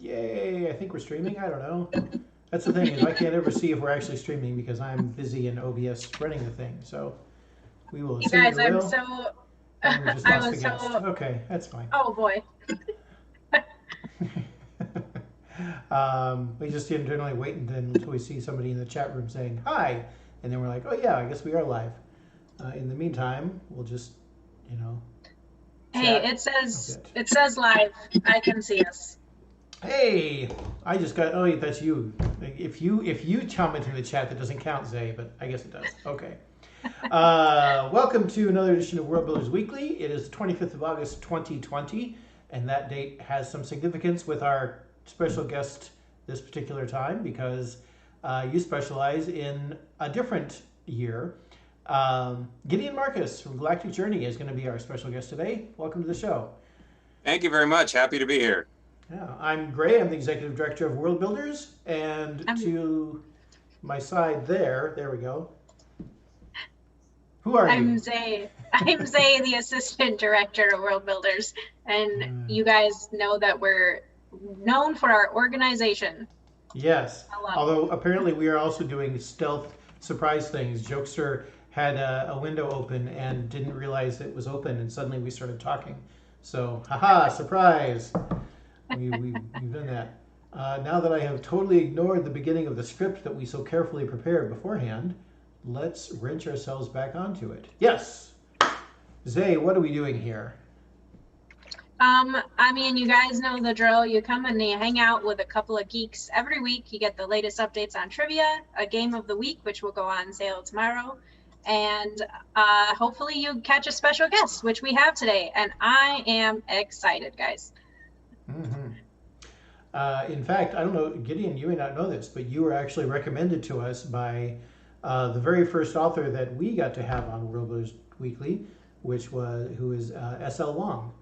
Yay! I think we're streaming. I don't know. That's the thing is I can't ever see if we're actually streaming because I'm busy in OBS running the thing. So we will You assume guys, you're I'm real, so and we just I lost the was guest. so Okay, that's fine. oh boy. We just internally wait until we see somebody in the chat room saying hi, and then we're like, oh yeah, I guess we are live. In the meantime, we'll just, you know, Hey, chat it a says bit. it says live. I can see us. Hey, I just got. Oh, that's you. If you comment in the chat, that doesn't count, Zay, but I guess it does. Okay. Welcome to another edition of Worldbuilders Weekly. It is the 25th of August, 2020, and that date has some significance with our special guest this particular time because you specialize in a different year. Gideon Marcus from Galactic Journey is going to be our special guest today. Welcome to the show. Thank you very much. Happy to be here. Yeah, I'm Gray. I'm the executive director of Worldbuilders, and I'm to my side there we go. Who are you? I'm Zay. I'm Zay, the assistant director of Worldbuilders, and you guys know that we're known for our organization. Yes. Hello. Although apparently we are also doing stealth surprise things. Jokester had a window open and didn't realize it was open, and suddenly we started talking. So, haha, surprise! We've done that. Now that I have totally ignored the beginning of the script that we so carefully prepared beforehand, let's wrench ourselves back onto it. Yes! Zay, what are we doing here? I mean, you guys know the drill. You come and you hang out with a couple of geeks every week. You get the latest updates on trivia, a game of the week, which will go on sale tomorrow, and hopefully you catch a special guest, which we have today. And I am excited, guys. Mm-hmm. In fact, I don't know, Gideon, you may not know this, but you were actually recommended to us by the very first author that we got to have on Worldbuilders Weekly, who is S.L. Wong.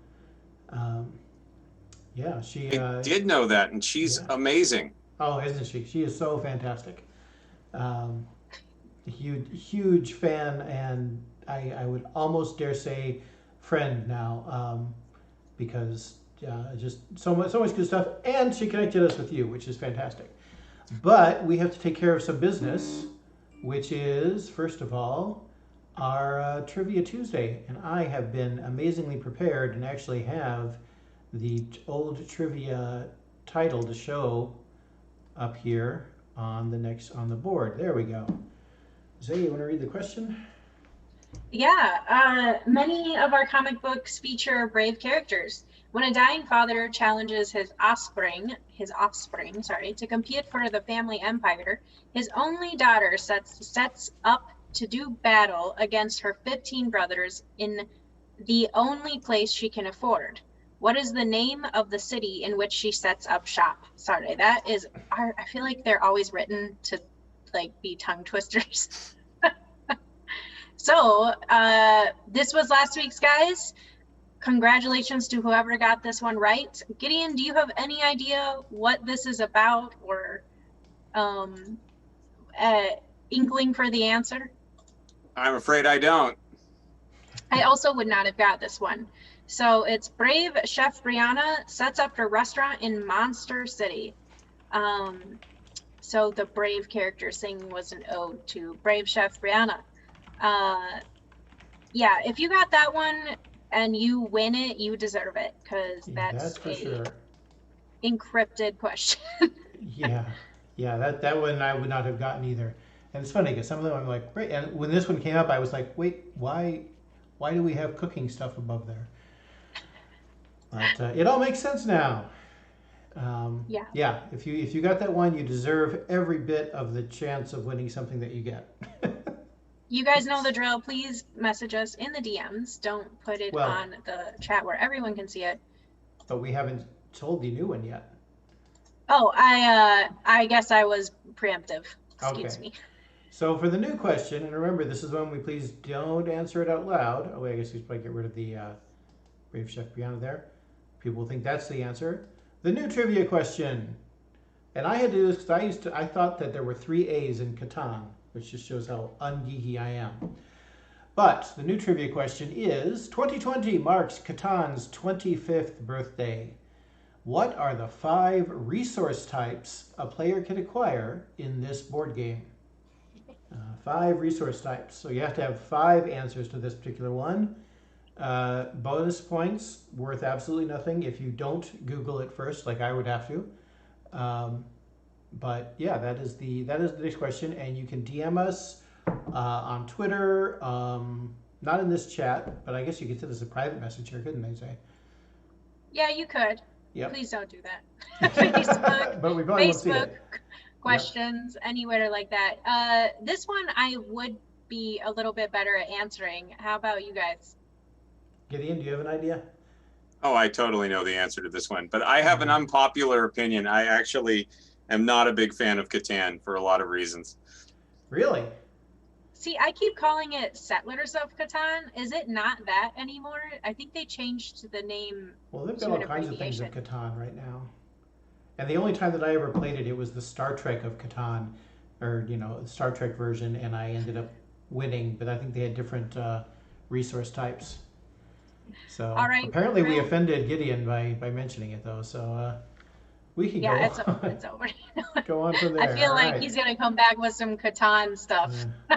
Yeah, she did know that, and she's amazing. Oh, isn't she? She is so fantastic. Huge fan, and I would almost dare say friend now, because just so much good stuff. And she connected us with you, which is fantastic. But we have to take care of some business, which is, first of all, our Trivia Tuesday. And I have been amazingly prepared and actually have the old trivia title to show up here on the board. There we go. Zay, you want to read the question? Yeah, many of our comic books feature brave characters. When a dying father challenges his offspring, to compete for the family empire, his only daughter sets up to do battle against her 15 brothers in the only place she can afford. What is the name of the city in which she sets up shop? Sorry, that is, I feel like they're always written to like be tongue twisters. So this was last week's, guys. Congratulations to whoever got this one right. Gideon, do you have any idea what this is about, or inkling for the answer? I'm afraid I don't. I also would not have got this one. So it's brave Chef Brianna sets up a restaurant in Monster City. So the brave character singing was an ode to brave Chef Brianna. Yeah, if you got that one and you win it, you deserve it, because that's for a sure. Encrypted question. yeah, that one I would not have gotten either. And it's funny because some of them I'm like, great. And when this one came up, I was like, wait, why do we have cooking stuff above there? But it all makes sense now. Yeah. If you got that one, you deserve every bit of the chance of winning something that you get. You guys know the drill. Please message us in the DMs. Don't put it on the chat where everyone can see it. But we haven't told the new one yet. Oh, I guess I was preemptive. Excuse me. So for the new question, and remember, this is one we please don't answer it out loud. Oh wait, I guess we should probably get rid of the Brave Chef Brianna there. People will think that's the answer. The new trivia question. And I had to do this because I thought that there were 3 A's in Catan, which just shows how ungeeky I am. But the new trivia question is, 2020 marks Catan's 25th birthday. What are the 5 resource types a player can acquire in this board game? 5 resource types. So you have to have 5 answers to this particular one. Bonus points worth absolutely nothing if you don't Google it first, like I would have to. But yeah, that is the next question, and you can DM us on Twitter. Not in this chat, but I guess you could send us a private message here, couldn't they say? Yeah, you could. Yep. Please don't do that. Facebook, but we probably won't see Facebook it. questions, anywhere like that. This one I would be a little bit better at answering. How about you guys? Gideon, do you have an idea? Oh, I totally know the answer to this one, but I have an unpopular opinion. I actually am not a big fan of Catan for a lot of reasons. Really? See, I keep calling it Settlers of Catan. Is it not that anymore? I think they changed the name. Well, they've got all kinds of things of Catan right now. And the only time that I ever played it, it was the Star Trek of Catan, or, you know, the Star Trek version, and I ended up winning, but I think they had different resource types. So all right, apparently we offended Gideon by mentioning it, though, so we can go it's over. Go on from there. I feel like he's going to come back with some Catan stuff. Yeah.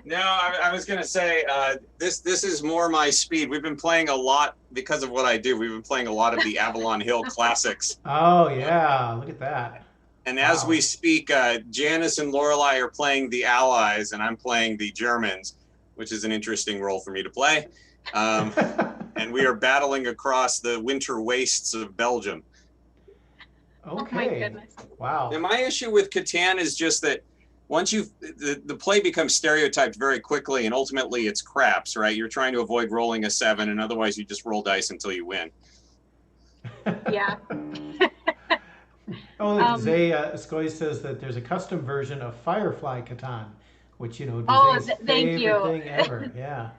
No, I was going to say, this is more my speed. We've been playing a lot because of what I do. We've been playing a lot of the Avalon Hill classics. Oh, yeah. Look at that. And as we speak, Janice and Lorelei are playing the Allies, and I'm playing the Germans, which is an interesting role for me to play. And we are battling across the winter wastes of Belgium. Okay. Oh my goodness. Wow. And my issue with Catan is just that once the play becomes stereotyped very quickly, and ultimately it's craps, right? You're trying to avoid rolling a 7, and otherwise you just roll dice until you win. Yeah. Zay Scoy says that there's a custom version of Firefly Catan, which, you know, would be thank you. thing ever. Yeah.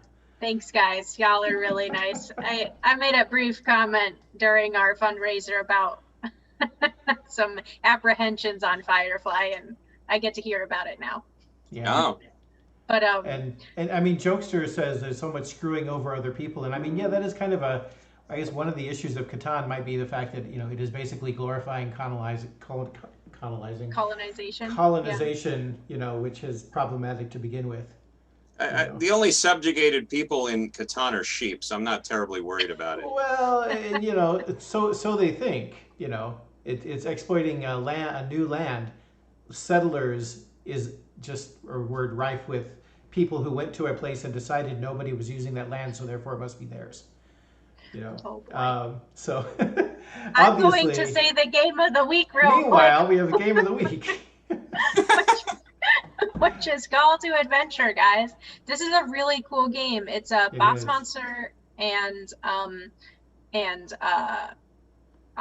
Thanks, guys. Y'all are really nice. I made a brief comment during our fundraiser about some apprehensions on Firefly, and I get to hear about it now. Yeah. Oh. But and I mean, Jokester says there's so much screwing over other people, and I mean, yeah, that is kind of I guess one of the issues of Catan might be the fact that, you know, it is basically glorifying colonization, you know, which is problematic to begin with. The only subjugated people in Catan are sheep, so I'm not terribly worried about it. Well, and, you know, so they think, you know, it's exploiting a new land. Settlers is just a word rife with people who went to a place and decided nobody was using that land, so therefore it must be theirs. You know, so I'm going to say the game of the week real quick. Meanwhile, we have a game of the week. Which is Call to Adventure, guys. This is a really cool game. It's a Boss Monster and oh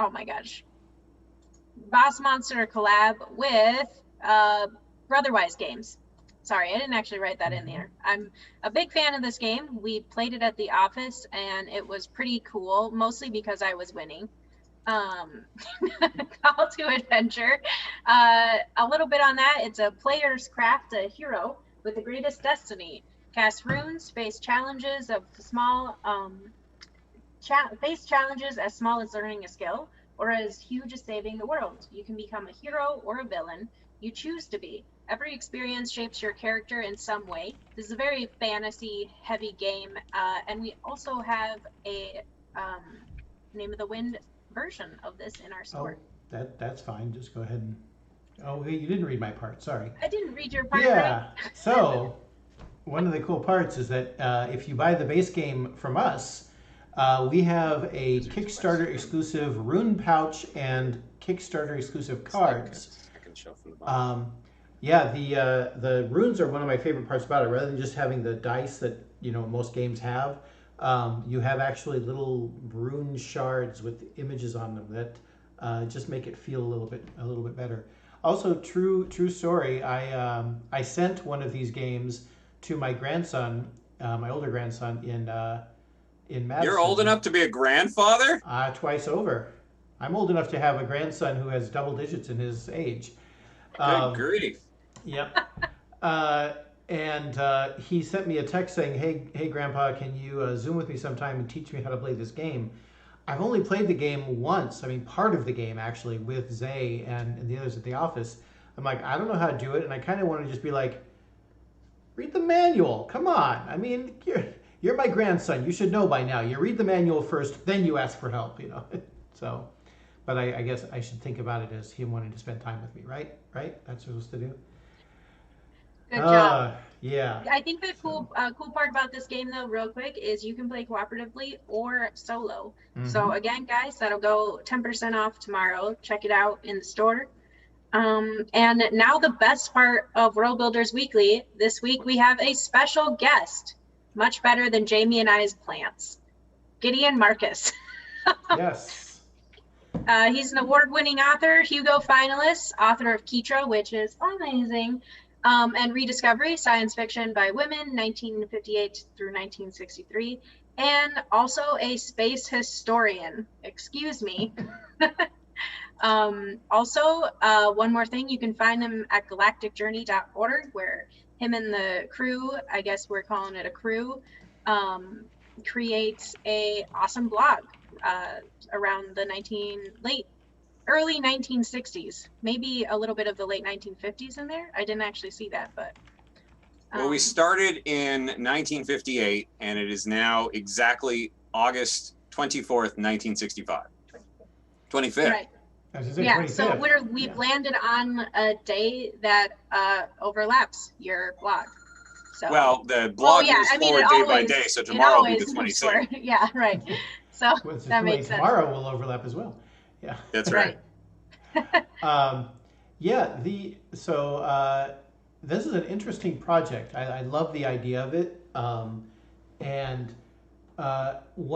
my gosh, Boss Monster collab with Brotherwise Games. Sorry, I didn't actually write that in there. I'm a big fan of this game. We played it at the office, and it was pretty cool, mostly because I was winning. Call to Adventure. A little bit on that. It's a player's craft a hero with the greatest destiny. Cast runes, face challenges of small, face challenges as small as learning a skill, or as huge as saving the world. You can become a hero or a villain you choose to be. Every experience shapes your character in some way. This is a very fantasy-heavy game, and we also have a Name of the Wind version of this in our store. Oh, that's fine. Just go ahead and. Oh, you didn't read my part. Sorry. I didn't read your part. Yeah. Right? So, one of the cool parts is that if you buy the base game from us, we have a Kickstarter exclusive rune pouch and Kickstarter exclusive cards. Yeah, the runes are one of my favorite parts about it. Rather than just having the dice that, you know, most games have, you have actually little rune shards with images on them that just make it feel a little bit better. Also, true story. I sent one of these games to my grandson, my older grandson in Madison. You're old enough to be a grandfather? Twice over. I'm old enough to have a grandson who has double digits in his age. Good grief. Yep. And he sent me a text saying, hey, Grandpa, can you Zoom with me sometime and teach me how to play this game? I've only played the game once. I mean, part of the game actually with Zay and the others at the office. I'm like, I don't know how to do it, and I kind of want to just be like, read the manual. Come on. I mean, you're my grandson. You should know by now. You read the manual first, then you ask for help. You know. So, but I guess I should think about it as him wanting to spend time with me, right? Right? That's what we're supposed to do. Good job. Yeah. I think the cool part about this game, though, real quick, is you can play cooperatively or solo. So again, guys, that'll go 10% off tomorrow. Check it out in the store. And now the best part of Worldbuilders Weekly. This week we have a special guest, much better than Jamie and I's plants, Gideon Marcus. Yes. He's an award-winning author, Hugo finalist, author of Keitra, which is amazing. And Rediscovery, science fiction by women, 1958 through 1963, and also a space historian. Excuse me. Also, one more thing, you can find him at galacticjourney.org, where him and the crew, I guess we're calling it a crew, creates a awesome blog around the early 1960s, maybe a little bit of the late 1950s in there. I didn't actually see that, but. Well, we started in 1958, and it is now exactly August 24th, 1965. 25th. Right. Yeah, 25th. So we've landed on a day that overlaps your blog. So. Well, the blog moves forward day by day, so tomorrow will be the 26th. Yeah, right. So that makes sense. Tomorrow will overlap as well. Yeah, that's right. This is an interesting project. I love the idea of it, one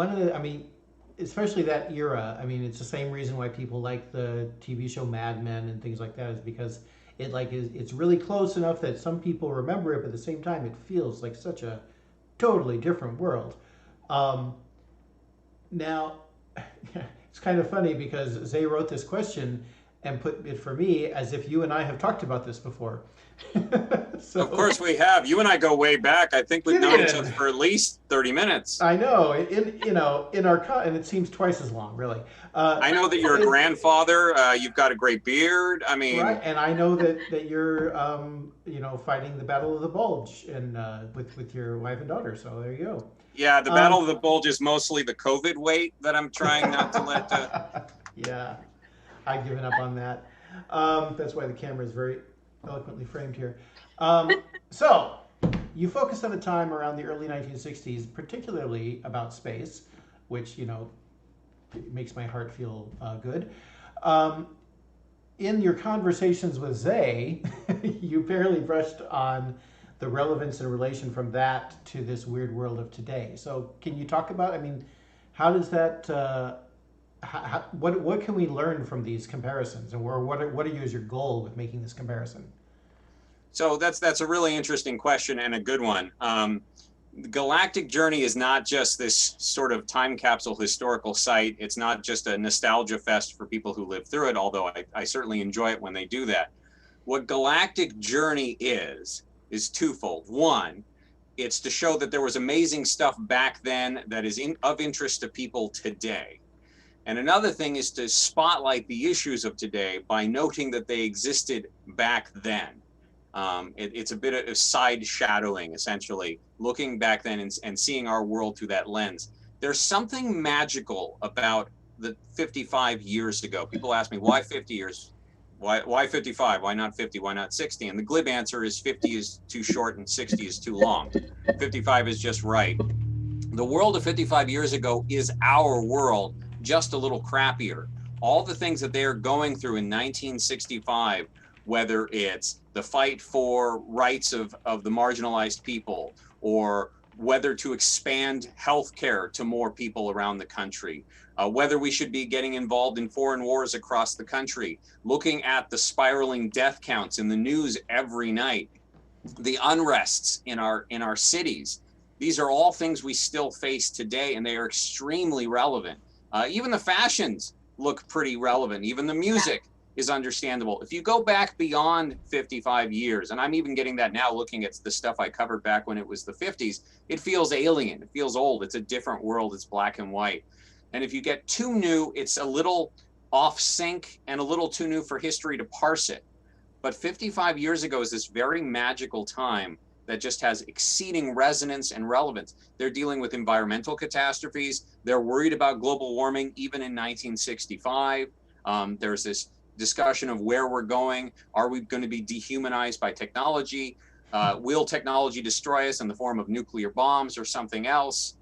of the, I mean, especially that era. I mean, it's the same reason why people like the TV show Mad Men and things like that, is because it's really close enough that some people remember it, but at the same time, it feels like such a totally different world. Now. It's kind of funny because Zay wrote this question and put it for me as if you and I have talked about this before. So, of course we have. You and I go way back. I think we've known each other for at least 30 minutes. I know. And it seems twice as long, really. I know that you're a grandfather. You've got a great beard. I mean, right. And I know that you're, fighting the Battle of the Bulge and with your wife and daughter. So there you go. Yeah, the Battle of the Bulge is mostly the COVID weight that I'm trying not to let. Yeah, I've given up on that. That's why the camera is very eloquently framed here. So, you focused on a time around the early 1960s, particularly about space, which, makes my heart feel good. In your conversations with Zay, you barely brushed on the relevance and relation from that to this weird world of today. So can you talk about, I mean, how does that, what can we learn from these comparisons? And what are you as your goal with making this comparison? So that's a really interesting question and a good one. The Galactic Journey is not just this sort of time capsule historical site. It's not just a nostalgia fest for people who lived through it, although I certainly enjoy it when they do that. What Galactic Journey is twofold. One, it's to show that there was amazing stuff back then that is of interest to people today. And another thing is to spotlight the issues of today by noting that they existed back then. It's a bit of side shadowing, essentially, looking back then and seeing our world through that lens. There's something magical about the 55 years ago. People ask me, why 50 years? Why 55? Why not 50? Why not 60? And the glib answer is 50 is too short and 60 is too long. 55 is just right. The world of 55 years ago is our world, just a little crappier. All the things that they're going through in 1965, whether it's the fight for rights of the marginalized people, or whether to expand healthcare to more people around the country, whether we should be getting involved in foreign wars across the country, looking at the spiraling death counts in the news every night, the unrests in our cities. These are all things we still face today, and they are extremely relevant. Even the fashions look pretty relevant. Even the music is understandable. If you go back beyond 55 years, and I'm even getting that now looking at the stuff I covered back when it was the 50s, it feels alien, it feels old, it's a different world, it's black and white. And if you get too new, it's a little off sync and a little too new for history to parse it. But 55 years ago is this very magical time that just has exceeding resonance and relevance. They're dealing with environmental catastrophes. They're worried about global warming even in 1965. There's this discussion of where we're going. Are we going to be dehumanized by technology? Will technology destroy us in the form of nuclear bombs or something else?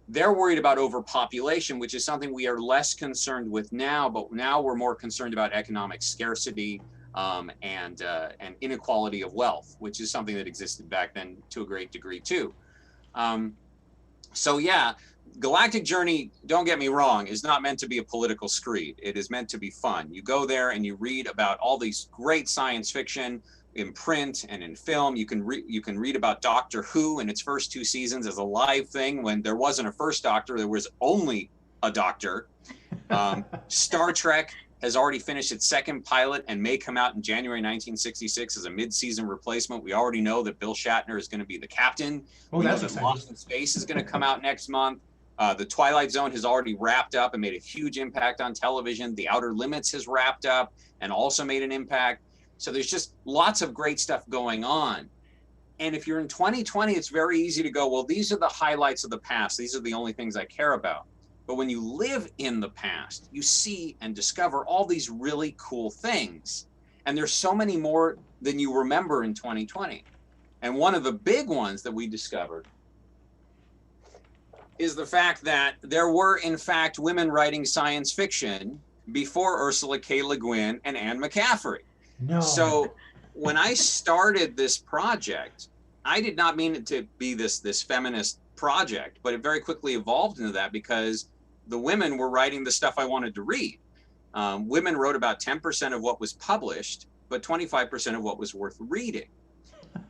They're worried about overpopulation, which is something we are less concerned with now, but now we're more concerned about economic scarcity and inequality of wealth, which is something that existed back then to a great degree too. So yeah, Galactic Journey, don't get me wrong, is not meant to be a political screed. It is meant to be fun. You go there and you read about all these great science fiction in print and in film. You can read about Doctor Who in its first 2 seasons as a live thing when there wasn't a first Doctor, there was only a Doctor. Star Trek has already finished its 2nd pilot and may come out in January 1966 as a mid-season replacement. We already know that Bill Shatner is going to be the captain. We know that Lost in Space is going to come out next month. The Twilight Zone has already wrapped up and made a huge impact on television. The Outer Limits has wrapped up and also made an impact. So there's just lots of great stuff going on. And if you're in 2020, it's very easy to go, well, these are the highlights of the past. These are the only things I care about. But when you live in the past, you see and discover all these really cool things. And there's so many more than you remember in 2020. And one of the big ones that we discovered is the fact that there were, in fact, women writing science fiction before Ursula K. Le Guin and Anne McCaffrey. No. So when I started this project, I did not mean it to be this feminist project, but it very quickly evolved into that because the women were writing the stuff I wanted to read. Women wrote about 10% of what was published, but 25% of what was worth reading.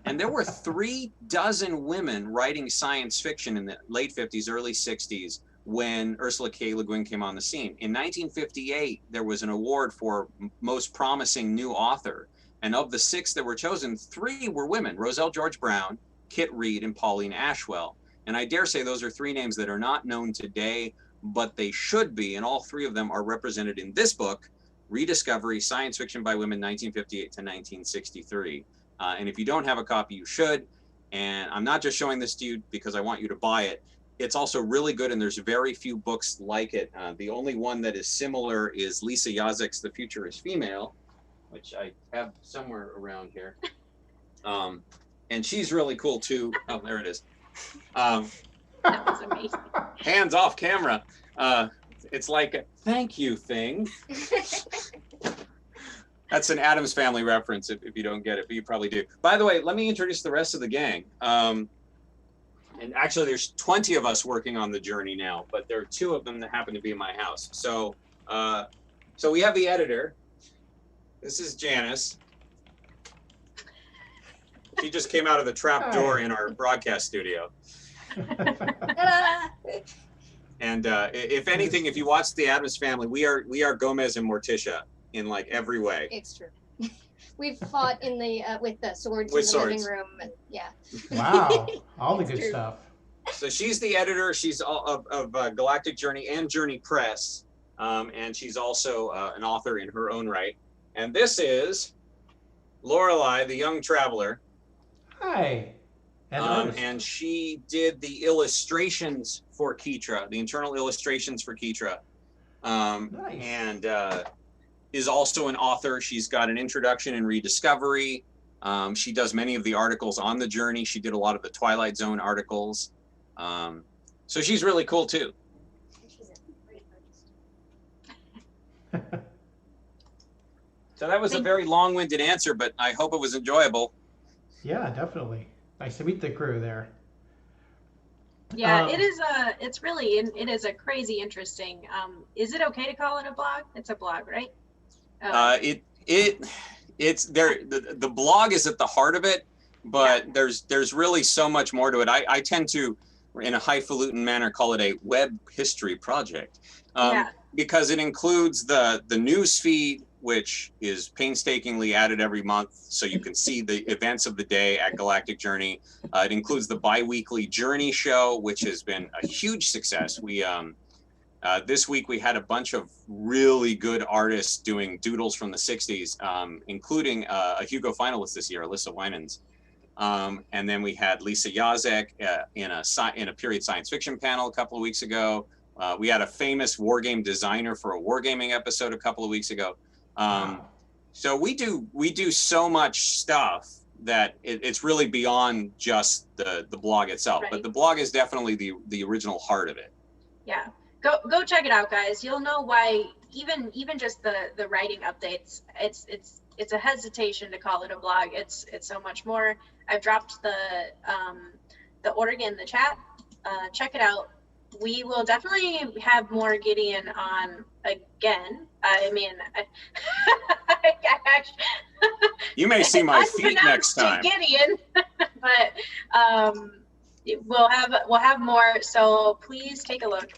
And there were 36 women writing science fiction in the late 50s, early 60s when Ursula K. Le Guin came on the scene. In 1958, there was an award for most promising new author. And of the 6 that were chosen, 3 were women: Roselle George Brown, Kit Reed, and Pauline Ashwell. And I dare say those are 3 names that are not known today, but they should be. And all 3 of them are represented in this book, Rediscovery, Science Fiction by Women, 1958 to 1963. And if you don't have a copy, you should. And I'm not just showing this to you because I want you to buy it. It's also really good, and there's very few books like it. The only one that is similar is Lisa Yazik's The Future is Female, which I have somewhere around here. And she's really cool too. Oh, there it is. That was amazing. Hands off camera. It's like a thank you thing. That's an Addams Family reference if you don't get it, but you probably do. By the way, let me introduce the rest of the gang. And actually, there's 20 of us working on the journey now, but there are 2 of them that happen to be in my house. So we have the editor. This is Janice. She just came out of the trap door in our broadcast studio. And if anything, if you watch the Addams Family, we are Gomez and Morticia in like every way. It's true. We've fought in the with the swords With in the swords. living room, and yeah. Wow, all the It's good true. stuff. So she's the editor. She's of Galactic Journey and Journey Press, and she's also an author in her own right. And this is Lorelei, the young traveler. Hi. And she did the illustrations for Keetra, the internal illustrations for Keetra. Nice. And is also an author. She's got an introduction in Rediscovery. She does many of the articles on the journey. She did a lot of the Twilight Zone articles. So she's really cool too. She's a great artist. So that was a very long-winded answer, but I hope it was enjoyable. Yeah, definitely. Nice to meet the crew there. Yeah, it is it is a crazy interesting. Is it okay to call it a blog? It's a blog, right? It's there. The blog is at the heart of it, but there's really so much more to it. I tend to, in a highfalutin manner, call it a web history project, because it includes the news feed, which is painstakingly added every month so you can see the events of the day at Galactic Journey. It includes the bi-weekly Journey show, which has been a huge success. This week we had a bunch of really good artists doing doodles from the 60s, including a Hugo finalist this year, Alyssa Winans. And then we had Lisa Yazek in a period science fiction panel a couple of weeks ago. We had a famous wargame designer for a wargaming episode a couple of weeks ago. So we do so much stuff that it's really beyond just the blog itself. Right. But the blog is definitely the original heart of it. Yeah, go check it out, guys. You'll know why. Even just the writing updates, it's a hesitation to call it a blog. It's so much more. I've dropped the org in the chat. Check it out. We will definitely have more Gideon on again. I mean, I actually, you may see my feet next time. Gideon, but we'll have more. So please take a look.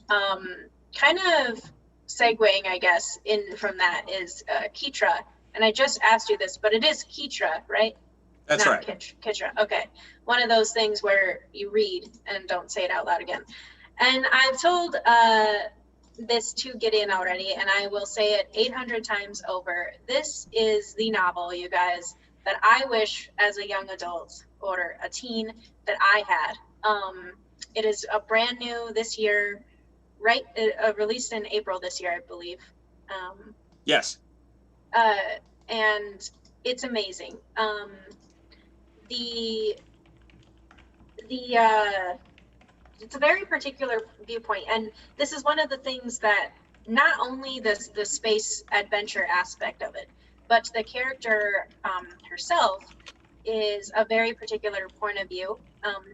Kind of segueing, I guess, in from that is Keitra, and I just asked you this, but it is Keitra, right? That's Not right. Keitra. Okay, one of those things where you read and don't say it out loud again. And I've told this to Gideon already, and I will say it 800 times over. This is the novel, you guys, that I wish as a young adult or a teen that I had. It is a brand new this year, right? Released in April this year, I believe. Yes. And it's amazing. It's a very particular viewpoint, and this is one of the things that not only the space adventure aspect of it, but the character herself is a very particular point of view.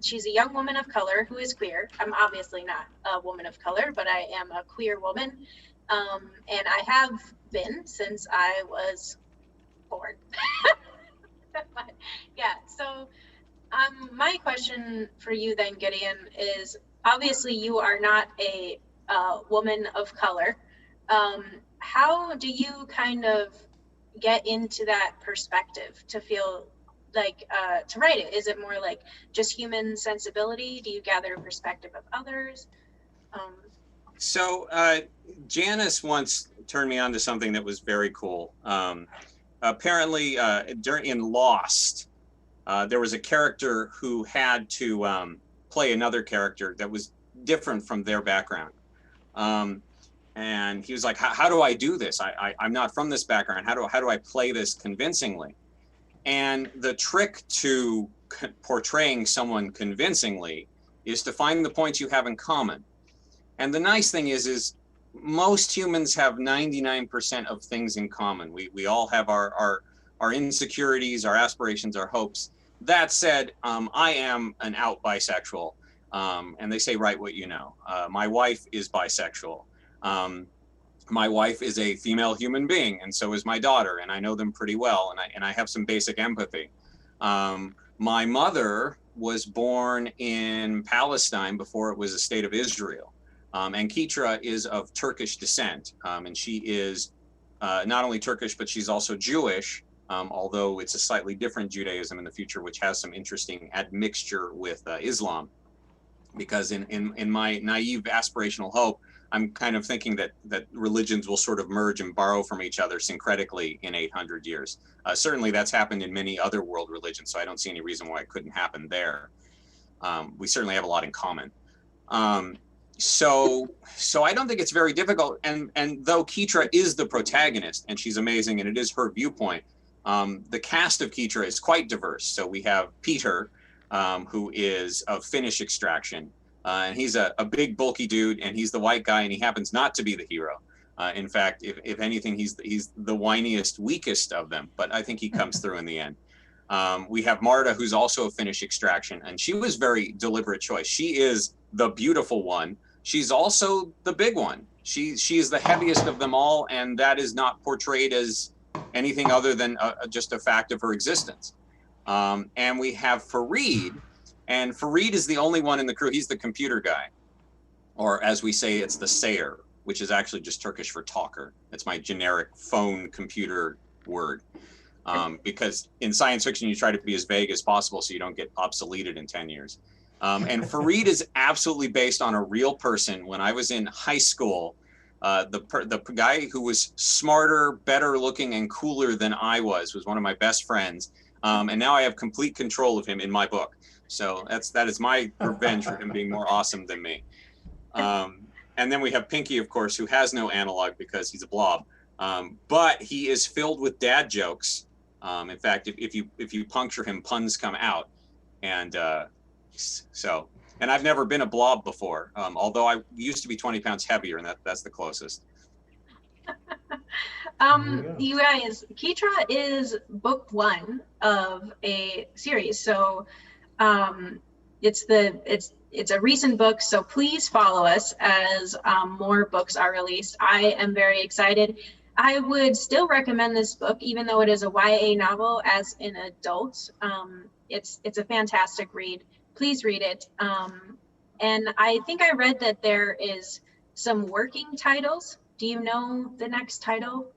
She's a young woman of color who is queer. I'm obviously not a woman of color, but I am a queer woman, and I have been since I was born. But, yeah, so my question for you then, Gideon, is obviously you are not a woman of color. How do you kind of get into that perspective to feel like to write it? Is it more like just human sensibility? Do you gather perspective of others? So Janice once turned me on to something that was very cool. Apparently in Lost, there was a character who had to play another character that was different from their background. And he was like, how do I do this? I'm not from this background. How do I play this convincingly? And the trick to portraying someone convincingly is to find the points you have in common. And the nice thing is most humans have 99% of things in common. We all have our insecurities, our aspirations, our hopes. That said, I am an out bisexual, and they say write what you know. My wife is bisexual. My wife is a female human being, and so is my daughter, and I know them pretty well, and I have some basic empathy. My mother was born in Palestine before it was a state of Israel, and Keitra is of Turkish descent, and she is not only Turkish, but she's also Jewish. Although it's a slightly different Judaism in the future, which has some interesting admixture with Islam. Because in my naive aspirational hope, I'm kind of thinking that religions will sort of merge and borrow from each other syncretically in 800 years. Certainly that's happened in many other world religions, so I don't see any reason why it couldn't happen there. We certainly have a lot in common. So I don't think it's very difficult. And though Keitra is the protagonist and she's amazing and it is her viewpoint, the cast of Keitra is quite diverse. So we have Peter, who is of Finnish extraction, and he's a big bulky dude, and he's the white guy, and he happens not to be the hero. In fact, if anything, he's the whiniest, weakest of them, but I think he comes through in the end. We have Marta, who's also of Finnish extraction, and she was very deliberate choice. She is the beautiful one. She's also the big one. She is the heaviest of them all, and that is not portrayed as anything other than just a fact of her existence. And we have Fareed, and Fareed is the only one in the crew. He's the computer guy, or as we say, it's the sayer, which is actually just Turkish for talker. It's my generic phone computer word. Because in science fiction, you try to be as vague as possible so you don't get obsoleted in 10 years. And Fareed is absolutely based on a real person. When I was in high school, the guy who was smarter, better looking, and cooler than I was one of my best friends. And now I have complete control of him in my book. So that is my revenge for him being more awesome than me. And then we have Pinky, of course, who has no analog because he's a blob. But he is filled with dad jokes. In fact, if you puncture him, puns come out. And and I've never been a blob before, although I used to be 20 pounds heavier, and that's the closest. You guys, Keitra is book 1 of a series, so it's a recent book, so please follow us as more books are released. I am very excited. I would still recommend this book, even though it is a YA novel, as an adult. It's a fantastic read. Please read it. And I think I read that there is some working titles. Do you know the next title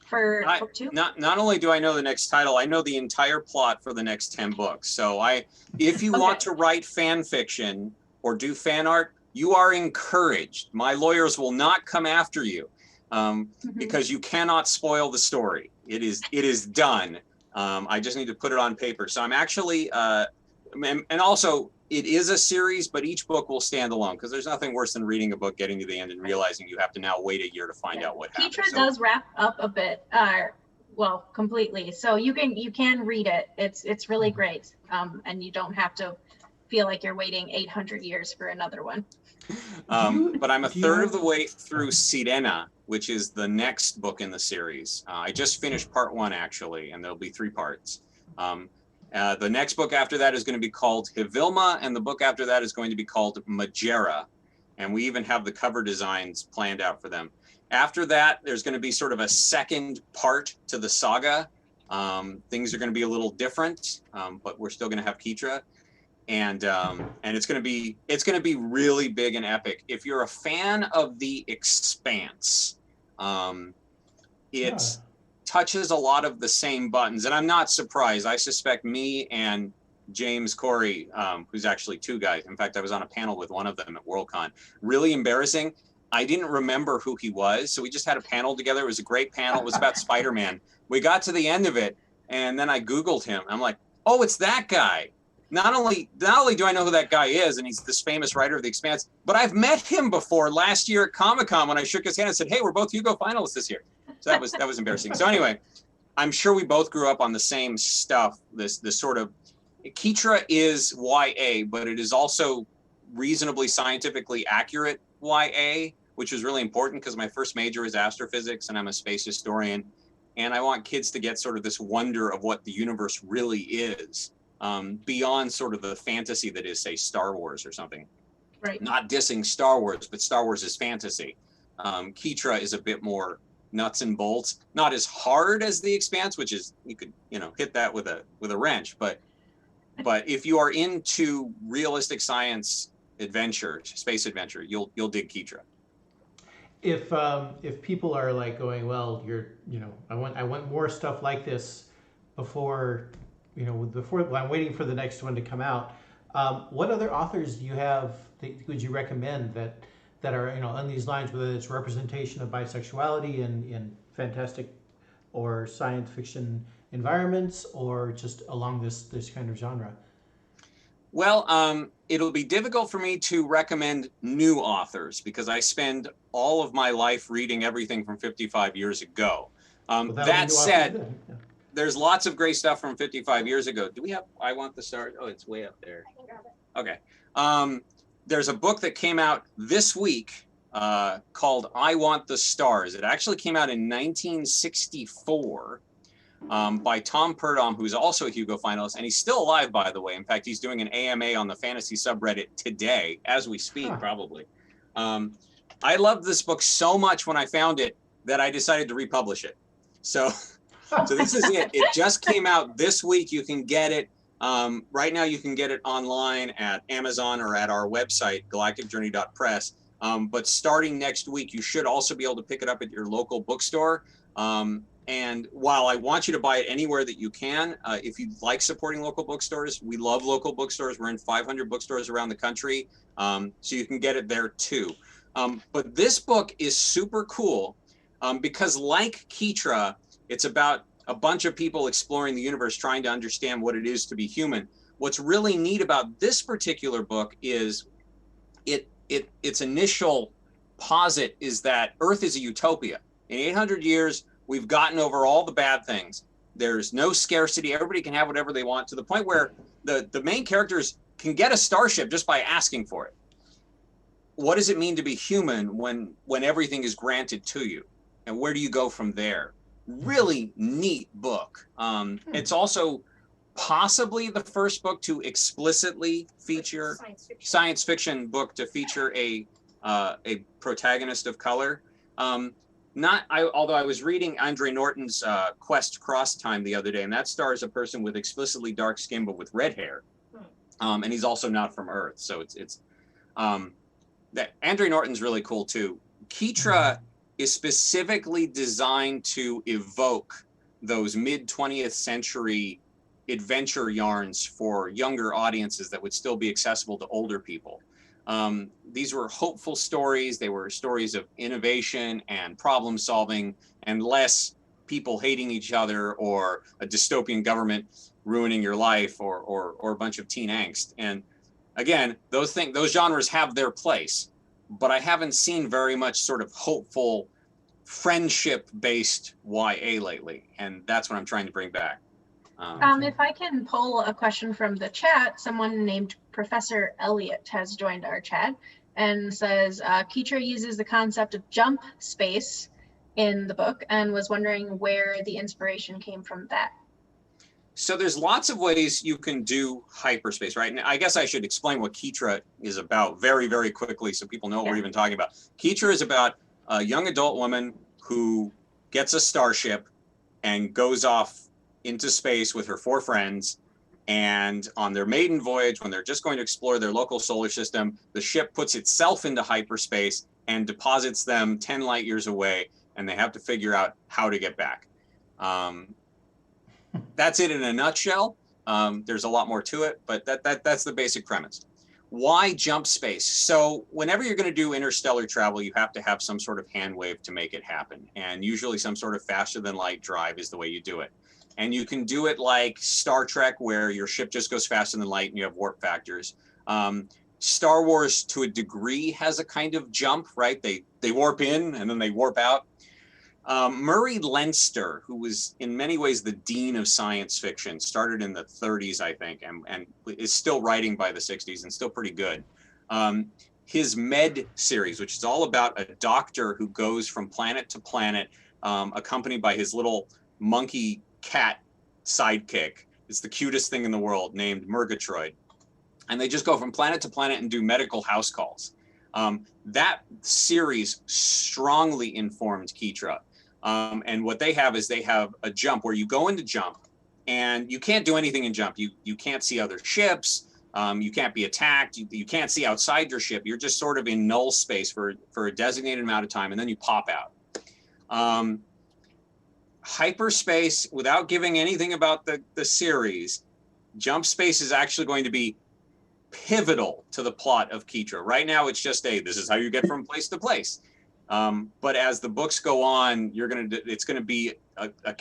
for book 2? Not only do I know the next title, I know the entire plot for the next 10 books. So if you want to write fan fiction or do fan art, you are encouraged. My lawyers will not come after you because you cannot spoil the story. It is done. I just need to put it on paper. So I'm actually, and also it is a series, but each book will stand alone because there's nothing worse than reading a book, getting to the end and realizing you have to now wait a year to find out what happened. Keitra does wrap up a bit, completely. So you can read it. It's really great. And you don't have to feel like you're waiting 800 years for another one. But I'm a third of the way through Sirena, which is the next book in the series. I just finished part 1 actually, and there'll be 3 parts. The next book after that is going to be called Hivilma, and the book after that is going to be called Majera. And we even have the cover designs planned out for them. After that, there's going to be sort of a second part to the saga. Things are going to be a little different, but we're still going to have Keitra. And it's going to be really big and epic. If you're a fan of The Expanse, it touches a lot of the same buttons, and I'm not surprised. I suspect me and James Corey, who's actually 2 guys. In fact, I was on a panel with one of them at Worldcon. Really embarrassing. I didn't remember who he was, so we just had a panel together. It was a great panel. It was about Spider-Man. We got to the end of it, and then I Googled him. I'm like, oh, it's that guy. Not only do I know who that guy is, and he's this famous writer of The Expanse, but I've met him before last year at Comic-Con when I shook his hand and said, hey, we're both Hugo finalists this year. So that was embarrassing. So anyway, I'm sure we both grew up on the same stuff. This sort of Keitra is YA, but it is also reasonably scientifically accurate YA, which is really important because my first major is astrophysics and I'm a space historian. And I want kids to get sort of this wonder of what the universe really is, beyond sort of the fantasy that is, say, Star Wars or something. Right. Not Not dissing Star Wars, but Star Wars is fantasy. Keitra is a bit more nuts and bolts, not as hard as The Expanse, which is, you could, hit that with a wrench. But if you are into realistic science adventure, space adventure, you'll dig Keitra. If people are like going, well, I want more stuff like this before I'm waiting for the next one to come out. What other authors do you have that would you recommend that are on these lines, whether it's representation of bisexuality in fantastic or science fiction environments, or just along this kind of genre? Well, it'll be difficult for me to recommend new authors because I spend all of my life reading everything from 55 years ago. That said, there's lots of great stuff from 55 years ago. Do we have I Want the Stars? Oh, it's way up there. I can grab it. Okay. There's a book that came out this week called I Want the Stars. It actually came out in 1964 by Tom Purdom, who's also a Hugo finalist, and he's still alive, by the way. In fact, he's doing an AMA on the fantasy subreddit today, as we speak, probably. I loved this book so much when I found it that I decided to republish it. So this is it. It just came out this week. You can get it. Right now, you can get it online at Amazon or at our website, galacticjourney.press. But starting next week, you should also be able to pick it up at your local bookstore. And while I want you to buy it anywhere that you can, if you like supporting local bookstores, we love local bookstores. We're in 500 bookstores around the country, so you can get it there too. But this book is super cool because, like Keetra, it's about a bunch of people exploring the universe, trying to understand what it is to be human. What's really neat about this particular book is its initial posit is that Earth is a utopia. In 800 years, we've gotten over all the bad things. There's no scarcity. Everybody can have whatever they want, to the point where the main characters can get a starship just by asking for it. What does it mean to be human when everything is granted to you? And where do you go from there? Really neat book. It's also possibly the first book to explicitly feature science fiction book to feature a protagonist of color. Although I was reading Andre Norton's Quest Cross Time the other day, and that stars a person with explicitly dark skin but with red hair, and he's also not from Earth. So it's that Andre Norton's really cool too. Keetra is specifically designed to evoke those mid 20th century adventure yarns for younger audiences that would still be accessible to older people. These were hopeful stories. They were stories of innovation and problem solving, and less people hating each other or a dystopian government ruining your life or a bunch of teen angst. And again, those genres have their place, but I haven't seen very much sort of hopeful friendship-based YA lately, and that's what I'm trying to bring back. If I can pull a question from the chat, someone named Professor Elliot has joined our chat and says, Keetra uses the concept of jump space in the book and was wondering where the inspiration came from that. So there's lots of ways you can do hyperspace, right? And I guess I should explain what Keetra is about very, very quickly so people know what we're even talking about. Keetra is about a young adult woman who gets a starship and goes off into space with her 4 friends, and on their maiden voyage, when they're just going to explore their local solar system, the ship puts itself into hyperspace and deposits them 10 light years away, and they have to figure out how to get back. That's it in a nutshell. There's a lot more to it, but that's the basic premise. Why jump space? So whenever you're going to do interstellar travel, you have to have some sort of hand wave to make it happen, and usually some sort of faster than light drive is the way you do it. And you can do it like Star Trek, where your ship just goes faster than light and you have warp factors. Star Wars, to a degree, has a kind of jump, right? They warp in and then they warp out. Murray Leinster, who was in many ways the dean of science fiction, started in the 30s, I think, and is still writing by the 60s and still pretty good. His Med series, which is all about a doctor who goes from planet to planet, accompanied by his little monkey cat sidekick. It's the cutest thing in the world, named Murgatroyd. And they just go from planet to planet and do medical house calls. That series strongly informed Keetra. And what they have is they have a jump where you go into jump and you can't do anything in jump. You can't see other ships. You can't be attacked. You can't see outside your ship. You're just sort of in null space for a designated amount of time, and then you pop out. Hyperspace, without giving anything about the series, jump space is actually going to be pivotal to the plot of Keetra. Right now, it's just this is how you get from place to place. But as the books go on, it's going to be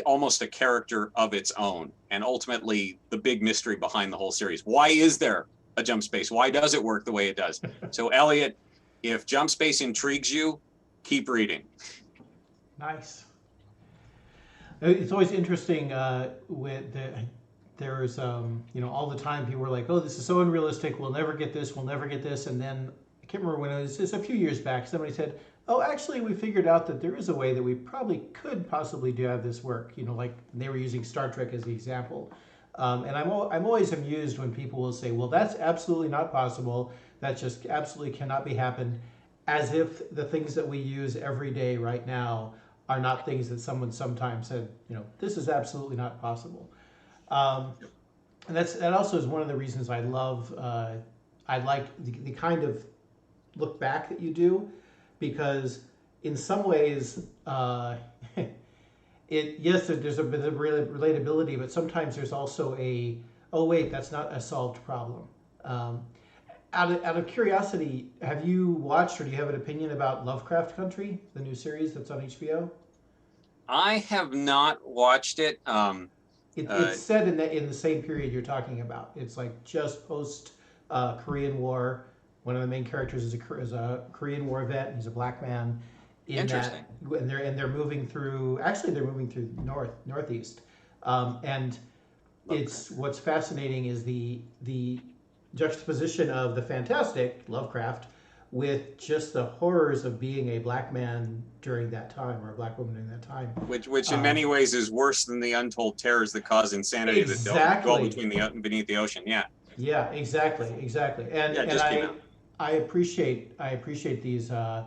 almost a character of its own, and ultimately the big mystery behind the whole series. Why is there a jump space? Why does it work the way it does? So, Elliot, if jump space intrigues you, keep reading. Nice. It's always interesting there's all the time people were like, oh, this is so unrealistic, we'll never get this, and then I can't remember when it was, just a few years back, somebody said, oh, actually we figured out that there is a way that we probably could possibly do have this work, like they were using Star Trek as the example. And I'm always amused when people will say, well, that's absolutely not possible, that just absolutely cannot be happened, as if the things that we use every day right now are not things that someone sometimes said, this is absolutely not possible. And that also is one of the reasons I love, I like the kind of look back that you do, because in some ways, yes, there's a bit of relatability, but sometimes there's also oh wait, that's not a solved problem. Um, out of curiosity, have you watched or do you have an opinion about Lovecraft Country, the new series that's on HBO? I have not watched it. It's set in the same period you're talking about. It's like just post Korean War. One of the main characters is a Korean War vet. He's a black man. Interesting. And they're moving through. Actually, they're moving through northeast, and it's what's fascinating is the juxtaposition of the fantastic Lovecraft with just the horrors of being a black man during that time or a black woman during that time. Which in many ways is worse than the untold terrors that cause insanity that dwell beneath the ocean. Yeah. Yeah, exactly. And yeah, just came out. I appreciate these I'm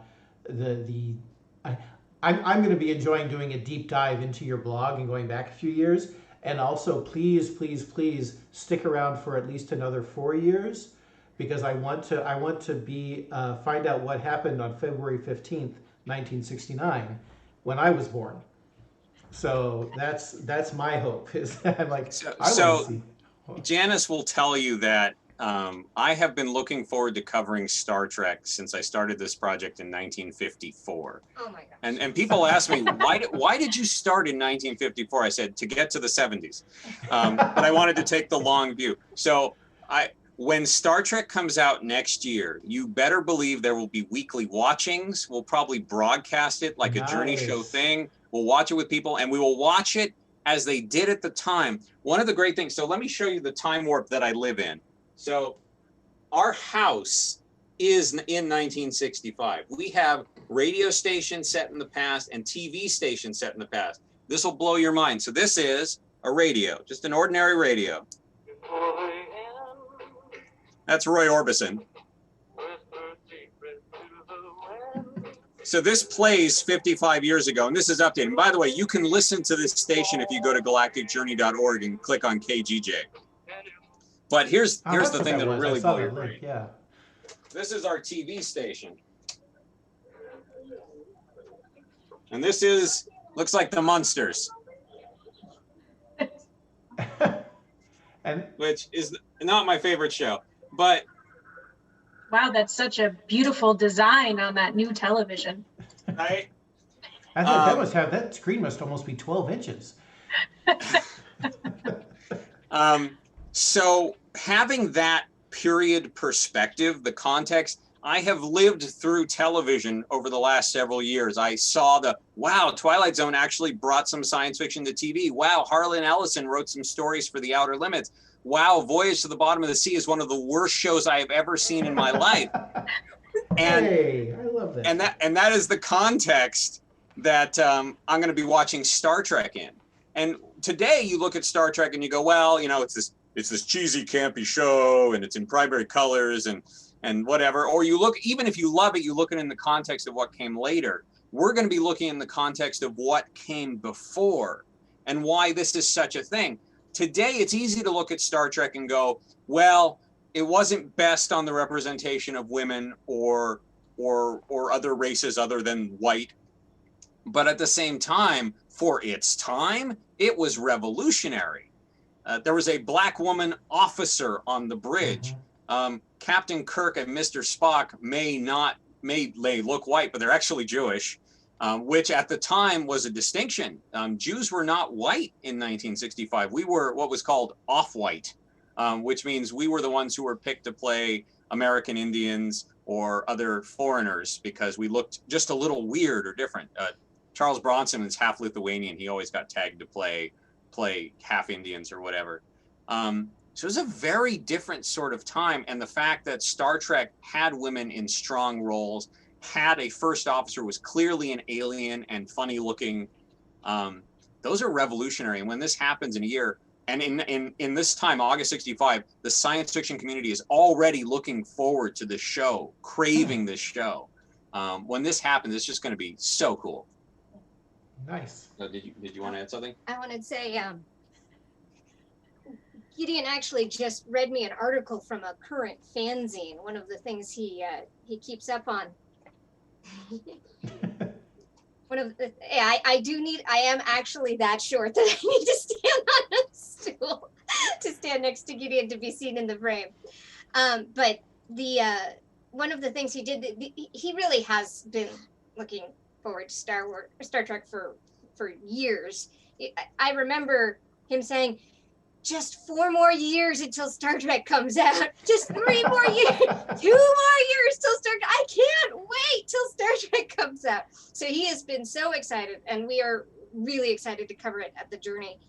going to be enjoying doing a deep dive into your blog and going back a few years. And also, please stick around for at least another 4 years, because I want to be find out what happened on February 15th, 1969, when I was born. So that's my hope. Is that I'm like I want to see. Janice will tell you that I have been looking forward to covering Star Trek since I started this project in 1954. Oh my gosh. And people ask me, why did you start in 1954? I said, to get to the 70s. But I wanted to take the long view. So when Star Trek comes out next year, you better believe there will be weekly watchings. We'll probably broadcast it like a Journey Show thing. We'll watch it with people, and we will watch it as they did at the time. One of the great things, so let me show you the time warp that I live in. So our house is in 1965. We have radio stations set in the past and TV stations set in the past. This will blow your mind. So this is a radio, just an ordinary radio. That's Roy Orbison. So this plays 55 years ago, and this is updated. And by the way, you can listen to this station if you go to galacticjourney.org and click on KGJ. But here's the thing that'll really blow your brain. Yeah. This is our TV station. And this looks like the Munsters. Which is not my favorite show. But wow, that's such a beautiful design on that new television. Right? I think that screen must almost be 12 inches. So having that period perspective, the context, I have lived through television over the last several years. I saw Twilight Zone actually brought some science fiction to TV. Wow, Harlan Ellison wrote some stories for The Outer Limits. Wow, Voyage to the Bottom of the Sea is one of the worst shows I have ever seen in my life. And, hey, I love that. And that is the context that I'm going to be watching Star Trek in. And today you look at Star Trek and you go, well, it's this cheesy, campy show, and it's in primary colors and whatever. Or you look, even if you love it, you look at it in the context of what came later. We're going to be looking in the context of what came before and why this is such a thing. Today, it's easy to look at Star Trek and go, well, it wasn't best on the representation of women or other races other than white. But at the same time, for its time, it was revolutionary. There was a black woman officer on the bridge. Mm-hmm. Captain Kirk and Mr. Spock may look white, but they're actually Jewish. Which at the time was a distinction. Jews were not white in 1965. We were what was called off-white, which means we were the ones who were picked to play American Indians or other foreigners because we looked just a little weird or different. Charles Bronson is half Lithuanian. He always got tagged to play half Indians or whatever. So it was a very different sort of time. And the fact that Star Trek had women in strong roles, had a first officer, was clearly an alien and funny looking. Those are revolutionary. And when this happens in a year, and in this time, August 65, the science fiction community is already looking forward to this show, craving this show. When this happens, it's just going to be so cool. Nice. Did you want to add something? I want to say, Gideon actually just read me an article from a current fanzine. One of the things he keeps up on. I am actually that short that I need to stand on a stool to stand next to Gideon to be seen in the frame. But the one of the things he did, he really has been looking forward to Star Trek for years. I remember him saying, just 4 more years until Star Trek comes out. Just 3 more years, 2 more years till Star Trek. I can't wait till Star Trek comes out. So he has been so excited, and we are really excited to cover it at the Journey.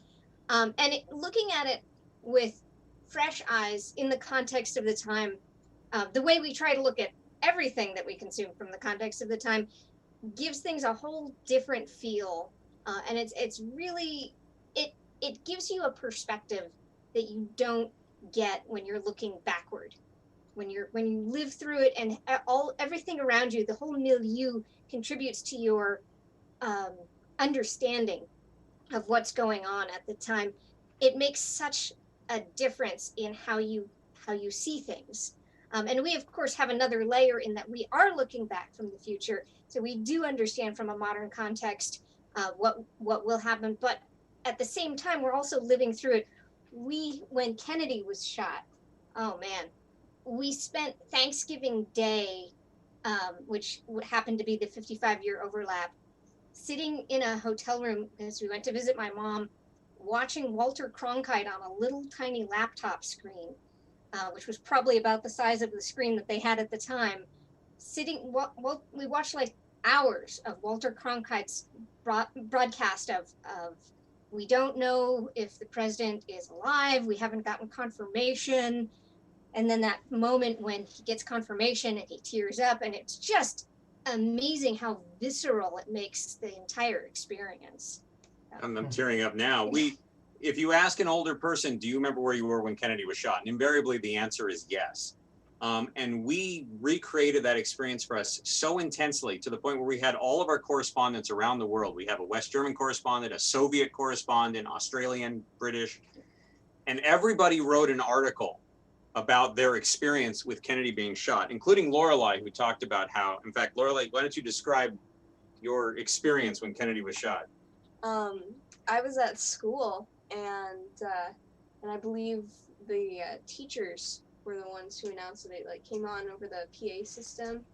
Looking at it with fresh eyes in the context of the time, the way we try to look at everything that we consume from the context of the time gives things a whole different feel. And it's really, it gives you a perspective that you don't get when you're looking backward. When you live through it, and everything around you, the whole milieu contributes to your understanding of what's going on at the time. It makes such a difference in how you see things. And we of course have another layer in that we are looking back from the future, so we do understand from a modern context what will happen. But at the same time, we're also living through it. When Kennedy was shot, oh man, we spent Thanksgiving Day, which happened to be the 55-year overlap, sitting in a hotel room because we went to visit my mom, watching Walter Cronkite on a little tiny laptop screen, which was probably about the size of the screen that they had at the time. We watched like hours of Walter Cronkite's broadcast of we don't know if the president is alive, we haven't gotten confirmation. And then that moment when he gets confirmation and he tears up, and it's just amazing how visceral it makes the entire experience. I'm tearing up now. If you ask an older person, do you remember where you were when Kennedy was shot? And invariably the answer is yes. And we recreated that experience for us so intensely to the point where we had all of our correspondents around the world. We have a West German correspondent, a Soviet correspondent, Australian, British, and everybody wrote an article about their experience with Kennedy being shot, including Lorelei, who talked about how, in fact, Lorelei, why don't you describe your experience when Kennedy was shot? I was at school, and I believe the teachers were the ones who announced that it came on over the PA system,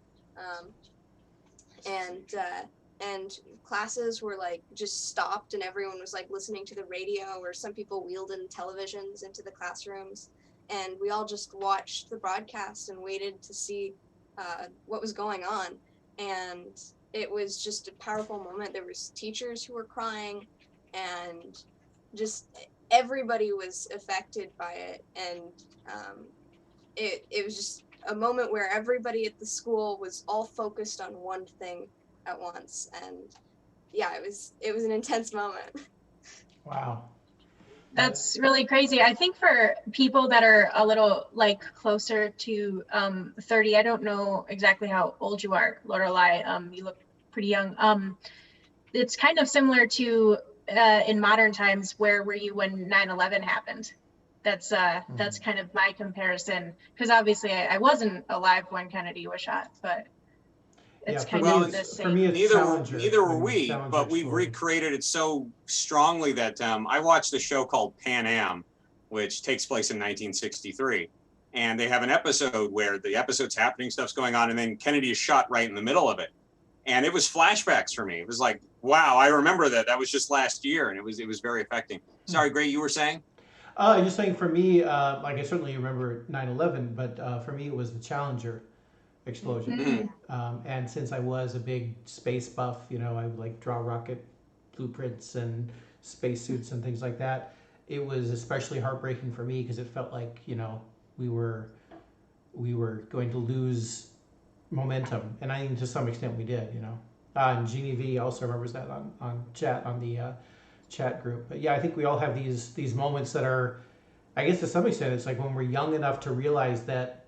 and classes were just stopped, and everyone was listening to the radio, or some people wheeled in televisions into the classrooms, and we all just watched the broadcast and waited to see what was going on. And it was just a powerful moment. There was teachers who were crying, and just everybody was affected by it. And it was just a moment where everybody at the school was all focused on one thing at once. And yeah, it was an intense moment. Wow. That's really crazy. I think for people that are a little closer to 30, I don't know exactly how old you are, Lorelei. You look pretty young. It's kind of similar to in modern times, where were you when 9/11 happened? That's kind of my comparison, because obviously I wasn't alive when Kennedy was shot, but it's kind of the same. For me, it's neither were we, but we've recreated it so strongly that I watched a show called Pan Am, which takes place in 1963. And they have an episode where the episode's happening, stuff's going on, and then Kennedy is shot right in the middle of it. And it was flashbacks for me. It was like, wow, I remember that. That was just last year, and it was very affecting. Sorry, Gray, you were saying? Just saying, for me, I certainly remember 9/11, but for me it was the Challenger explosion. And since I was a big space buff, I would draw rocket blueprints and spacesuits and things like that. It was especially heartbreaking for me because it felt like we were going to lose momentum, and I think to some extent we did. And Jeannie V also remembers that on the chat group. But yeah, I think we all have these moments that are, I guess to some extent, it's like when we're young enough to realize that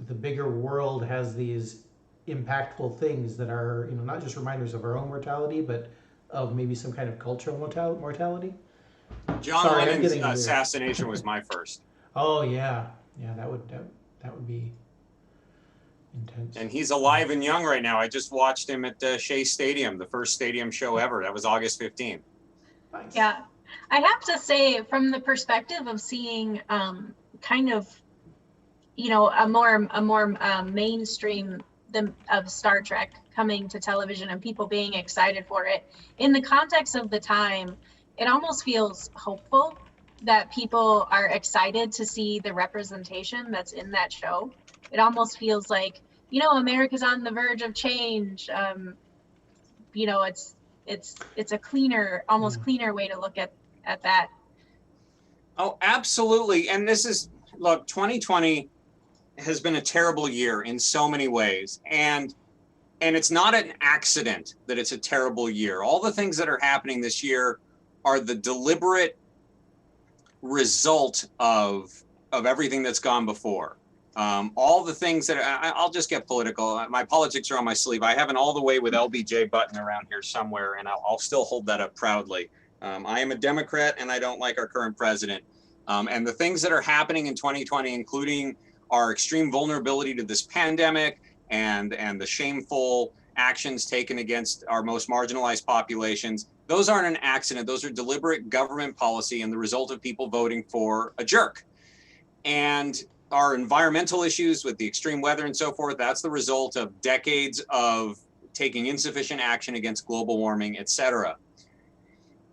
the bigger world has these impactful things that are, not just reminders of our own mortality, but of maybe some kind of cultural mortality. John Lennon's assassination was my first. Oh yeah, that would be. Intense. And he's alive and young right now. I just watched him at Shea Stadium, the first stadium show ever. That was August 15th. Nice. Yeah, I have to say, from the perspective of seeing kind of, a more mainstream of Star Trek coming to television and people being excited for it, in the context of the time, it almost feels hopeful that people are excited to see the representation that's in that show. It almost feels like, America's on the verge of change. It's a cleaner, almost cleaner way to look at that. Oh, absolutely. And look, 2020 has been a terrible year in so many ways. And it's not an accident that it's a terrible year. All the things that are happening this year are the deliberate result of everything that's gone before. All the things that I'll just get political. My politics are on my sleeve. I have an all the way with LBJ button around here somewhere, and I'll still hold that up proudly. I am a Democrat, and I don't like our current president. And the things that are happening in 2020, including our extreme vulnerability to this pandemic and the shameful actions taken against our most marginalized populations, those aren't an accident. Those are deliberate government policy and the result of people voting for a jerk. And our environmental issues with the extreme weather and so forth, that's the result of decades of taking insufficient action against global warming, et cetera.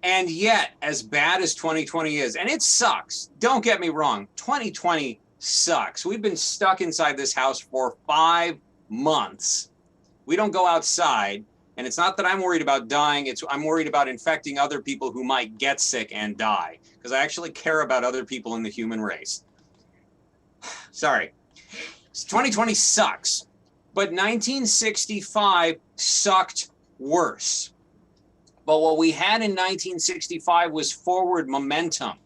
And yet, as bad as 2020 is, and it sucks, don't get me wrong, 2020 sucks. We've been stuck inside this house for 5 months. We don't go outside. And it's not that I'm worried about dying, I'm worried about infecting other people who might get sick and die, because I actually care about other people in the human race. Sorry. 2020 sucks, but 1965 sucked worse. But what we had in 1965 was forward momentum.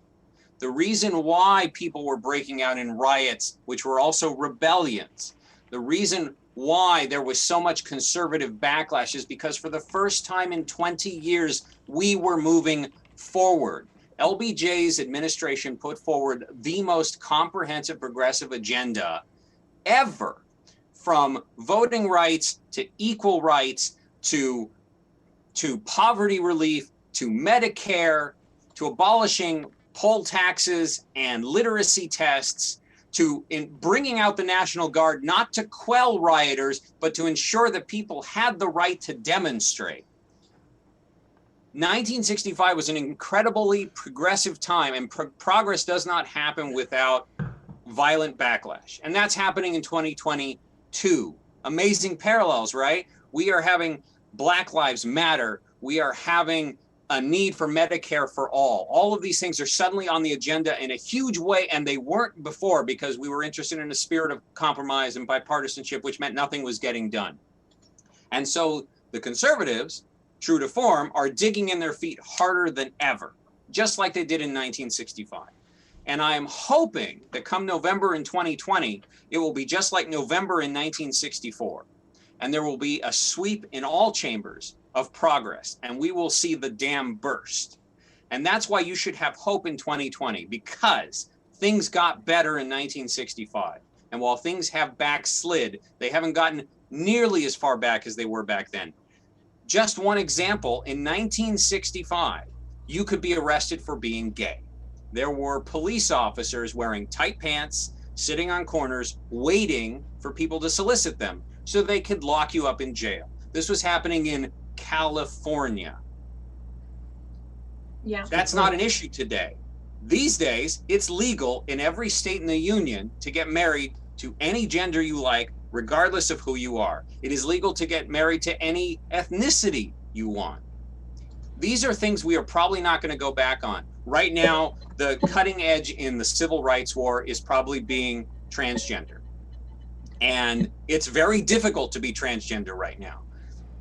The reason why people were breaking out in riots, which were also rebellions, the reason why there was so much conservative backlash is because for the first time in 20 years, we were moving forward. LBJ's administration put forward the most comprehensive progressive agenda ever, from voting rights to equal rights to poverty relief to Medicare to abolishing poll taxes and literacy tests, to bringing out the National Guard, not to quell rioters, but to ensure that people had the right to demonstrate. 1965 was an incredibly progressive time, and progress does not happen without violent backlash. And that's happening in 2022. Amazing parallels, right? We are having Black Lives Matter. We are having a need for Medicare for all. All of these things are suddenly on the agenda in a huge way, and they weren't before because we were interested in a spirit of compromise and bipartisanship, which meant nothing was getting done. And so the conservatives, true to form, are digging in their feet harder than ever, just like they did in 1965. And I am hoping that come November in 2020, it will be just like November in 1964. And there will be a sweep in all chambers of progress, and we will see the dam burst. And that's why you should have hope in 2020, because things got better in 1965. And while things have backslid, they haven't gotten nearly as far back as they were back then. Just one example, in 1965, you could be arrested for being gay. There were police officers wearing tight pants, sitting on corners, waiting for people to solicit them so they could lock you up in jail. This was happening in California. Yeah. That's not an issue today. These days, it's legal in every state in the union to get married to any gender you like, regardless of who you are. It is legal to get married to any ethnicity you want. These are things we are probably not going to go back on. Right now, the cutting edge in the civil rights war is probably being transgender. And it's very difficult to be transgender right now.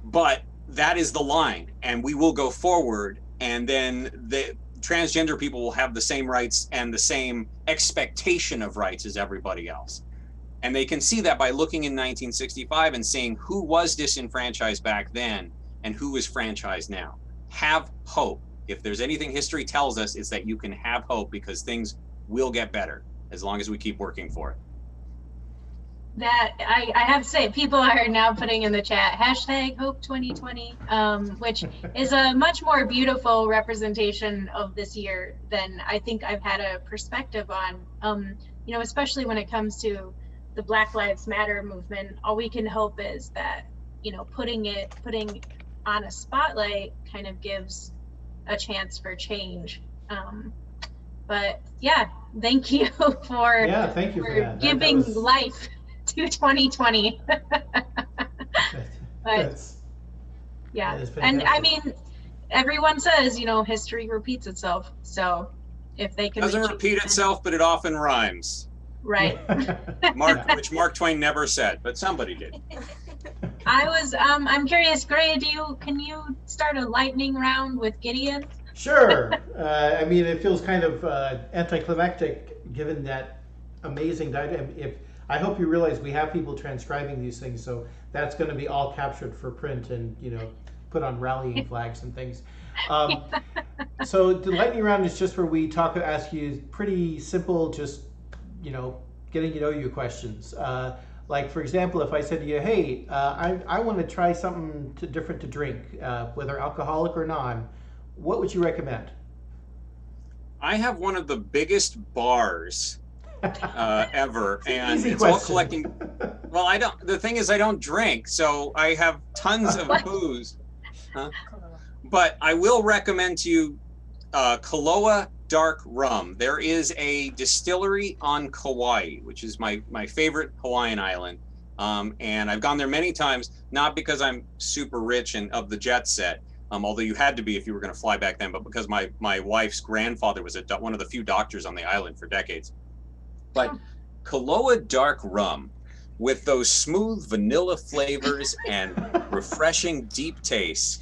But that is the line, and we will go forward, and then the transgender people will have the same rights and the same expectation of rights as everybody else. And they can see that by looking in 1965 and seeing who was disenfranchised back then and who is franchised now. Have hope. If there's anything history tells us, it's that you can have hope, because things will get better as long as we keep working for it. that I have to say, people are now putting in the chat hashtag Hope 2020, which is a much more beautiful representation of this year than I think I've had a perspective on. You know, especially when it comes to the Black Lives Matter movement. All we can hope is that, you know, putting on a spotlight kind of gives a chance for change. But yeah, thank you for thank you for that. giving That was, life to 2020. But yeah, that is and I fantastic. mean, everyone says, you know, history repeats itself. So if they can Doesn't reach repeat itself, but it often rhymes. right. Which Mark Twain never said, but somebody did. I'm curious, Gray, can you start a lightning round with Gideon? Sure. I mean, it feels kind of anticlimactic given that amazing diagram. I hope you realize we have people transcribing these things, so that's going to be all captured for print and, you know, put on rallying flags and things. So the lightning round is just where we ask you pretty simple, just, you know, getting to know you questions. Like, for example, if I said to you, hey, I want to try something different to drink, whether alcoholic or non, what would you recommend? I have one of the biggest bars ever, and Easy it's question. all collecting. Well, the thing is, I don't drink, so I have tons of booze. Huh? But I will recommend to you Kaloa Dark Rum. There is a distillery on Kauai, which is my favorite Hawaiian island. And I've gone there many times, not because I'm super rich and of the jet set, although you had to be if you were going to fly back then, but because my wife's grandfather was one of the few doctors on the island for decades. But Kaloa Dark Rum, with those smooth vanilla flavors and refreshing deep tastes,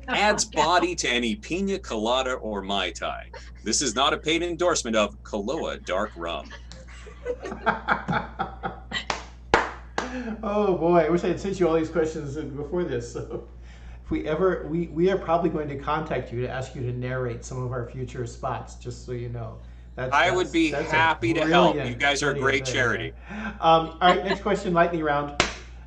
adds body to any pina colada or Mai Tai. This is not a paid endorsement of Kaloa Dark Rum. Oh boy, I wish I had sent you all these questions before this. So if we are probably going to contact you to ask you to narrate some of our future spots, just so you know. I would be happy to help. You guys are a great charity. All right, next question, lightning round.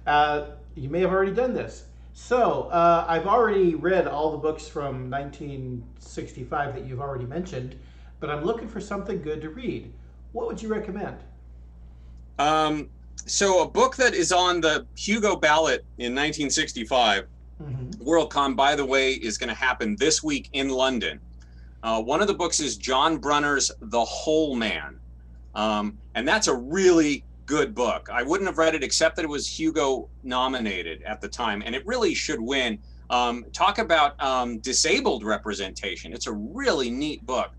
You may have already done this. So I've already read all the books from 1965 that you've already mentioned, but I'm looking for something good to read. What would you recommend? So a book that is on the Hugo ballot in 1965, Worldcon, by the way, is going to happen this week in London. One of the books is John Brunner's The Whole Man. And that's a really good book. I wouldn't have read it except that it was Hugo nominated at the time, and it really should win. Talk about disabled representation. It's a really neat book.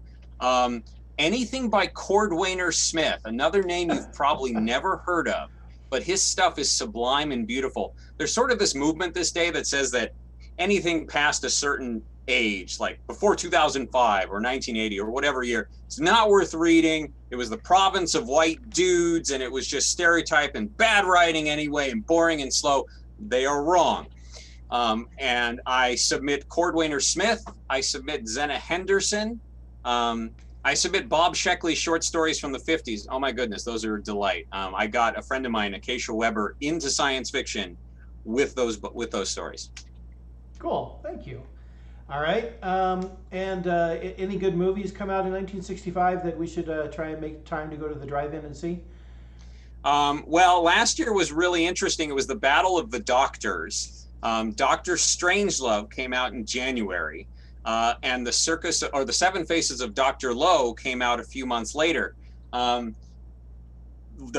Anything by Cordwainer Smith, another name you've probably never heard of, but his stuff is sublime and beautiful. There's sort of this movement this day that says that anything past a certain age, like before 2005 or 1980 or whatever year, it's not worth reading. It was the province of white dudes, and it was just stereotype and bad writing anyway, and boring and slow. They are wrong. And I submit Cordwainer Smith. I submit Zena Henderson. I submit Bob Sheckley's short stories from the 50s. Oh my goodness, those are a delight. I got a friend of mine, Acacia Weber, into science fiction with those stories. Cool, thank you. All right, and any good movies come out in 1965 that we should try and make time to go to the drive-in and see? Well, last year was really interesting. It was the Battle of the Doctors. Dr. Strangelove came out in January, and the Seven Faces of Dr. Lowe came out a few months later. The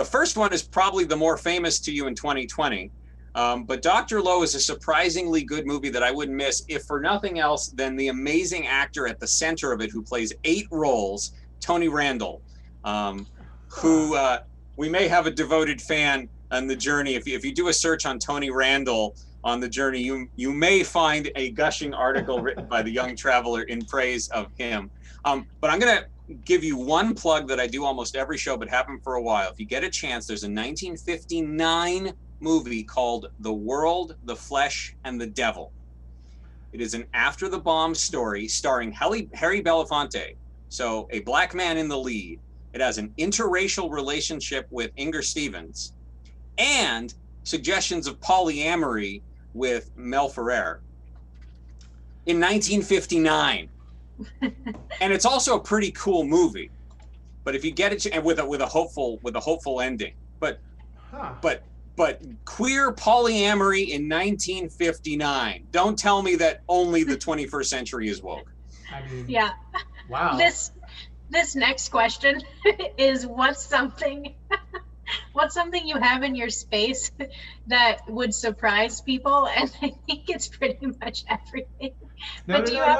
first one is probably the more famous to you in 2020. But Dr. Lowe is a surprisingly good movie that I wouldn't miss, if for nothing else than the amazing actor at the center of it who plays 8 roles, Tony Randall, who we may have a devoted fan on the journey. If you do a search on Tony Randall on the journey, you may find a gushing article written by the Young Traveler in praise of him. But I'm going to give you one plug that I do almost every show, but haven't for a while. If you get a chance, there's a 1959 movie called The World, the Flesh, and the Devil. It is an after the bomb story starring Harry Belafonte, so a black man in the lead. It has an interracial relationship with Inger Stevens, and suggestions of polyamory with Mel Ferrer in 1959. And it's also a pretty cool movie. But if you get it, and with a hopeful ending, but queer polyamory in 1959. Don't tell me that only the 21st century is woke. I mean, Yeah. wow. This next question is what's something you have in your space that would surprise people? And I think it's pretty much everything. No. do you have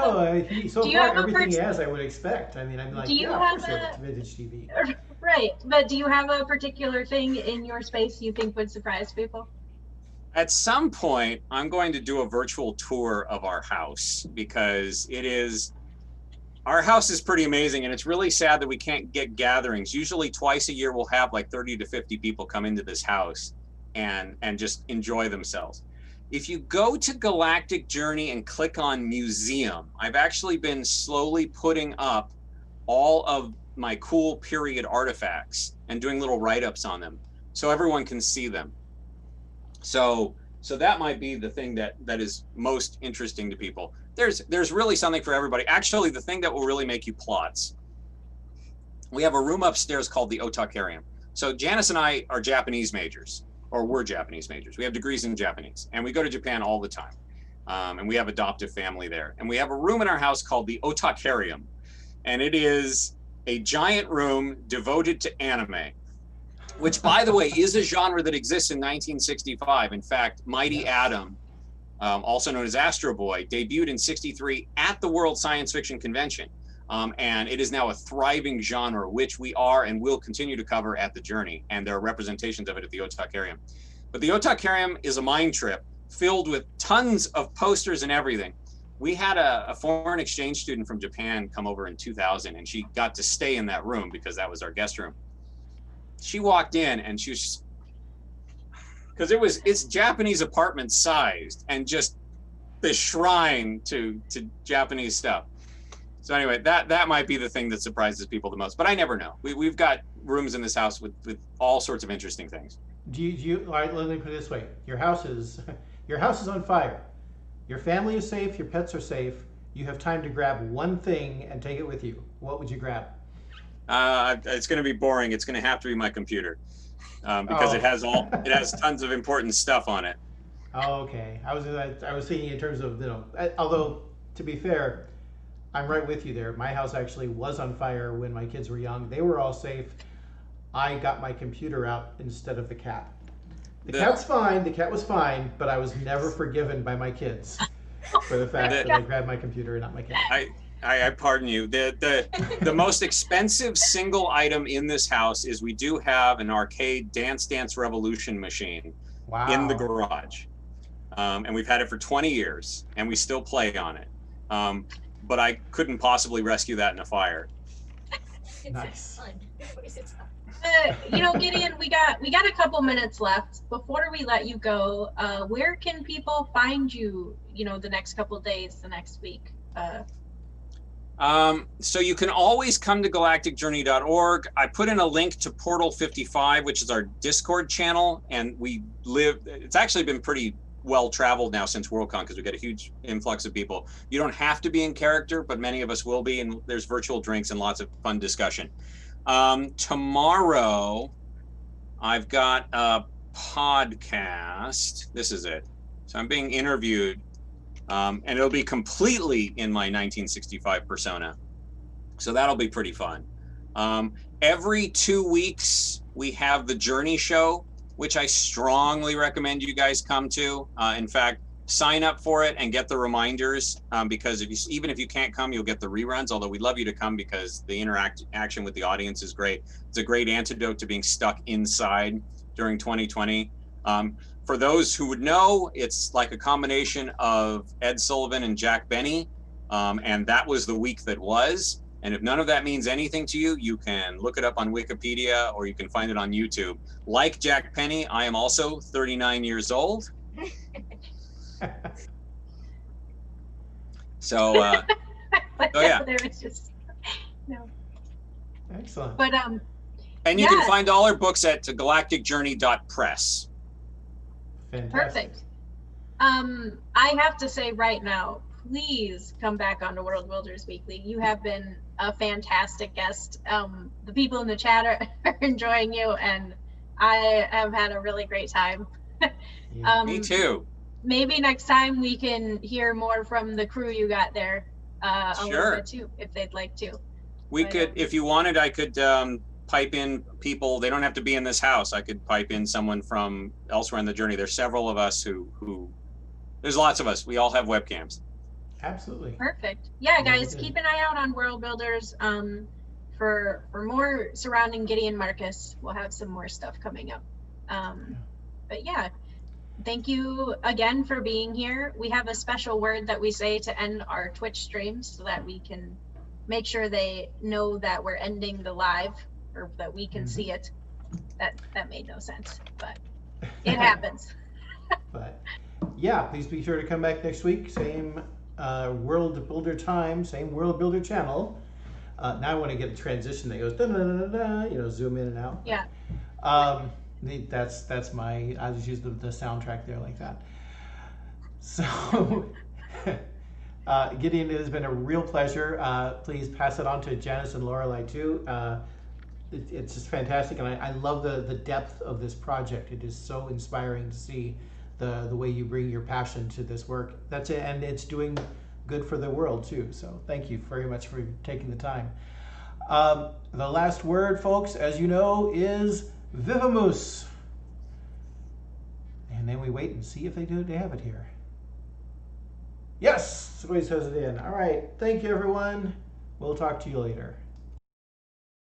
So far, everything he has, I would expect. I mean, I'm like, do you yeah, have of course it's vintage TV. Right, but do you have a particular thing in your space you think would surprise people? At some point, I'm going to do a virtual tour of our house because our house is pretty amazing, and it's really sad that we can't get gatherings. Usually twice a year, we'll have like 30 to 50 people come into this house and just enjoy themselves. If you go to Galactic Journey and click on Museum, I've actually been slowly putting up all of my cool period artifacts and doing little write-ups on them so everyone can see them. So that might be the thing that is most interesting to people. There's really something for everybody. Actually, the thing that will really make you plots. We have a room upstairs called the Otakarium. So Janice and I are Japanese majors, or we're Japanese majors. We have degrees in Japanese, and we go to Japan all the time. And we have adoptive family there. And we have a room in our house called the Otakarium. And it is a giant room devoted to anime, which, by the way, is a genre that exists in 1965. In fact, Mighty Atom, also known as Astro Boy, debuted in '63 at the World Science Fiction Convention. And it is now a thriving genre, which we are and will continue to cover at the Journey. And there are representations of it at the Otakarium. But the Otakarium is a mind trip filled with tons of posters and everything. We had a foreign exchange student from Japan come over in 2000, and she got to stay in that room because that was our guest room. She walked in and she was, because it's Japanese apartment sized and just the shrine to Japanese stuff. So anyway, that might be the thing that surprises people the most, but I never know. We've got rooms in this house with all sorts of interesting things. Do you all right, let me put it this way. Your house is on fire. Your family is safe, your pets are safe. You have time to grab one thing and take it with you. What would you grab? It's going to be boring. It's going to have to be my computer because it has tons of important stuff on it. Oh, okay. I was thinking in terms of, although to be fair, I'm right with you there. My house actually was on fire when my kids were young. They were all safe. I got my computer out instead of the cat. The cat's fine. The cat was fine, but I was never forgiven by my kids for the fact that I grabbed my computer and not my cat. I pardon you. The most expensive single item in this house is we do have an arcade Dance Dance Revolution machine in the garage. And we've had it for 20 years, and we still play on it. But I couldn't possibly rescue that in a fire. Nice. Gideon, we got a couple minutes left. Before we let you go, where can people find you, the next couple of days, the next week? So you can always come to galacticjourney.org. I put in a link to Portal 55, which is our Discord channel, and it's actually been pretty well traveled now since Worldcon because we got a huge influx of people. You don't have to be in character, but many of us will be, and there's virtual drinks and lots of fun discussion. Tomorrow, I've got a podcast. This is it. So I'm being interviewed, and it'll be completely in my 1965 persona. So that'll be pretty fun. Every 2 weeks, we have the Journey Show, which I strongly recommend you guys come to. In fact, sign up for it and get the reminders because even if you can't come, you'll get the reruns, although we'd love you to come because the interaction with the audience is great. It's a great antidote to being stuck inside during 2020. For those who would know, it's like a combination of Ed Sullivan and Jack Benny, and that was the week that was. And if none of that means anything to you, you can look it up on Wikipedia or you can find it on YouTube. Like Jack Benny, I am also 39 years old. So yeah. There was just no. Excellent. But and you can find all our books at galacticjourney.press. Fantastic. Perfect. I have to say right now, please come back onto Worldbuilders Weekly. You have been a fantastic guest. The people in the chat are enjoying you, and I have had a really great time. Yeah. Me too. Maybe next time we can hear more from the crew you got there a little Sure. bit too, if they'd like to. We But, could, if you wanted, I could pipe in people. They don't have to be in this house. I could pipe in someone from elsewhere in the journey. There's several of us who there's lots of us. We all have webcams. Absolutely. Perfect. Yeah, Yeah, guys, we did. keep an eye out on Worldbuilders for more surrounding Gideon Marcus. We'll have some more stuff coming up. But yeah, thank you again for being here. We have a special word that we say to end our Twitch streams so that we can make sure they know that we're ending the live, or that we can see it. That made no sense, but it happens. But yeah, please be sure to come back next week. Same World Builder time, same World Builder channel. Now I want to get a transition that goes da da da da, you know, zoom in and out. Yeah. That's my. I just use the soundtrack there like that. So, Gideon, it has been a real pleasure. Please pass it on to Janice and Lorelei too. It's just fantastic, and I love the depth of this project. It is so inspiring to see the way you bring your passion to this work. That's it, and it's doing good for the world too. So thank you very much for taking the time. The last word, folks, as you know, is Vivamus. And then we wait and see if they have it here. Yes, somebody says it in. All right, thank you, everyone. We'll talk to you later.